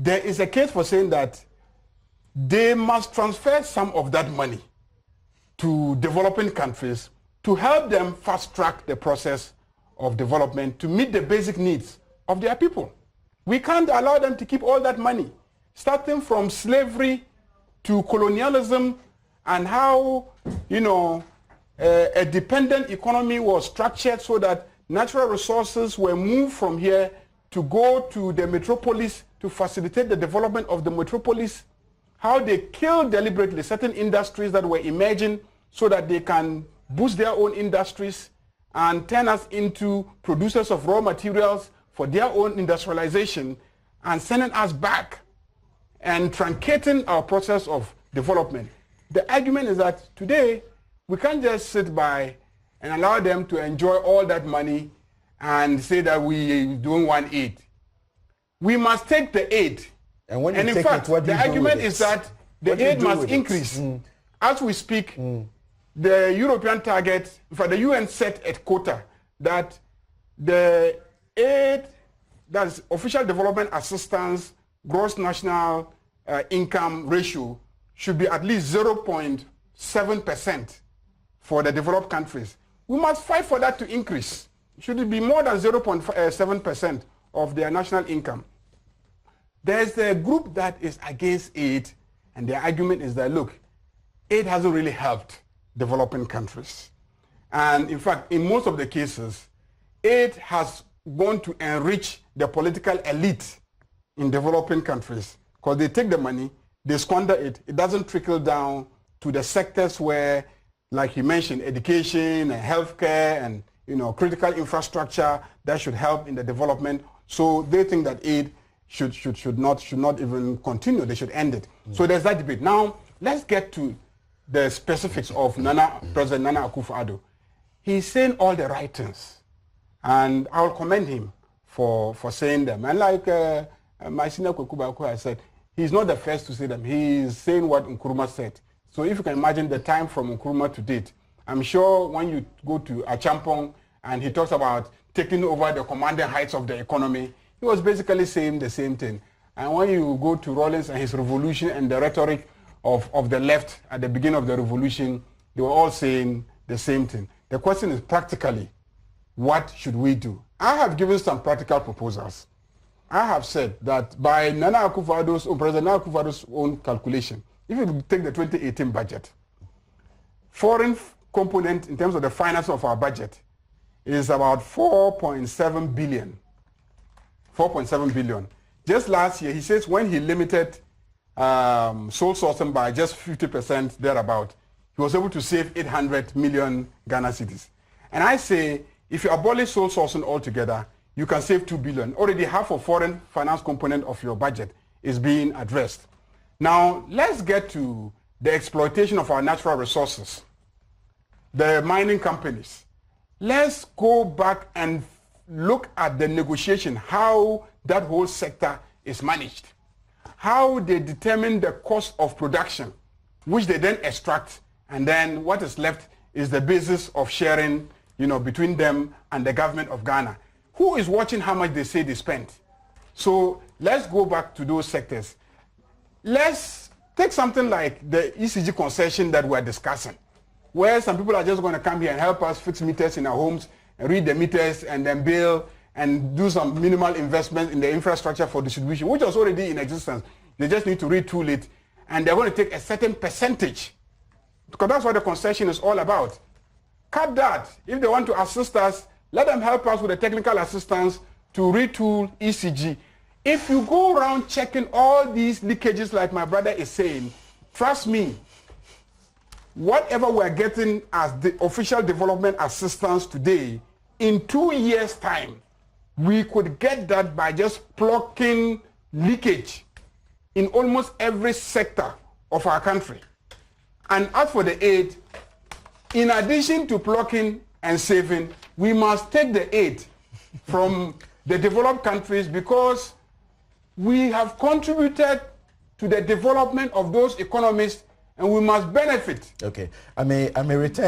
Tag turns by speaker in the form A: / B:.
A: there is a case for saying that they must transfer some of that money to developing countries to help them fast-track the process of development to meet the basic needs of their people. We can't allow them to keep all that money, starting from slavery to colonialism and how, a dependent economy was structured so that natural resources were moved from here to go to the metropolis to facilitate the development of the metropolis, how they killed deliberately certain industries that were emerging so that they can boost their own industries and turn us into producers of raw materials for their own industrialization and sending us back and truncating our process of development. The argument is that today we can't just sit by and allow them to enjoy all that money and say that we don't want aid. We must take the aid.
B: And when you
A: in
B: take
A: fact,
B: it, what do
A: the
B: you do
A: argument
B: with
A: is
B: it?
A: that the aid must increase. As we speak, the European target, for the UN set a quota that the aid, that's official development assistance, gross national income ratio should be at least 0.7% for the developed countries. We must fight for that to increase. Should it be more than 0.7% of their national income? There's a group that is against aid, and their argument is that, look, aid hasn't really helped developing countries. And in fact, in most of the cases, aid has gone to enrich the political elite in developing countries because they take the money, they squander it. It doesn't trickle down to the sectors where, like you mentioned, education and healthcare and critical infrastructure that should help in the development. So they think that aid should not even continue. They should end it. So there's that debate. Now let's get to the specifics of President Nana Akufo-Addo. He's saying all the right things, and I'll commend him for saying them. And like my senior Kwekubaku has said, he's not the first to say them. He's saying what Nkrumah said. So if you can imagine the time from Nkrumah to date, I'm sure when you go to Achampong and he talks about taking over the commanding heights of the economy, he was basically saying the same thing. And when you go to Rawlings and his revolution and the rhetoric of the left at the beginning of the revolution, they were all saying the same thing. The question is practically, what should we do? I have given some practical proposals. I have said that by President Nana Akufo-Addo's own calculation, if you take the 2018 budget, foreign component in terms of the finance of our budget is about 4.7 billion. 4.7 billion. Just last year, he says when he limited sole sourcing by just 50% thereabout, he was able to save 800 million Ghana cedis. And I say, if you abolish sole sourcing altogether, you can save 2 billion. Already half of foreign finance component of your budget is being addressed. Now, let's get to the exploitation of our natural resources, the mining companies. Let's go back and look at the negotiation, how that whole sector is managed, how they determine the cost of production, which they then extract, and then what is left is the basis of sharing, between them and the government of Ghana. Who is watching how much they say they spent? So let's go back to those sectors. Let's take something like the ECG concession that we're discussing, where some people are just going to come here and help us fix meters in our homes, and read the meters, and then bill and do some minimal investment in the infrastructure for distribution, which was already in existence. They just need to retool it, and they're going to take a certain percentage, because that's what the concession is all about. Cut that. If they want to assist us, let them help us with the technical assistance to retool ECG. If you go around checking all these leakages like my brother is saying, trust me, whatever we're getting as the official development assistance today, in 2 years' time, we could get that by just plucking leakage in almost every sector of our country. And as for the aid, in addition to plucking and saving, we must take the aid from the developed countries because we have contributed to the development of those economies and we must benefit.
B: Okay, I may return.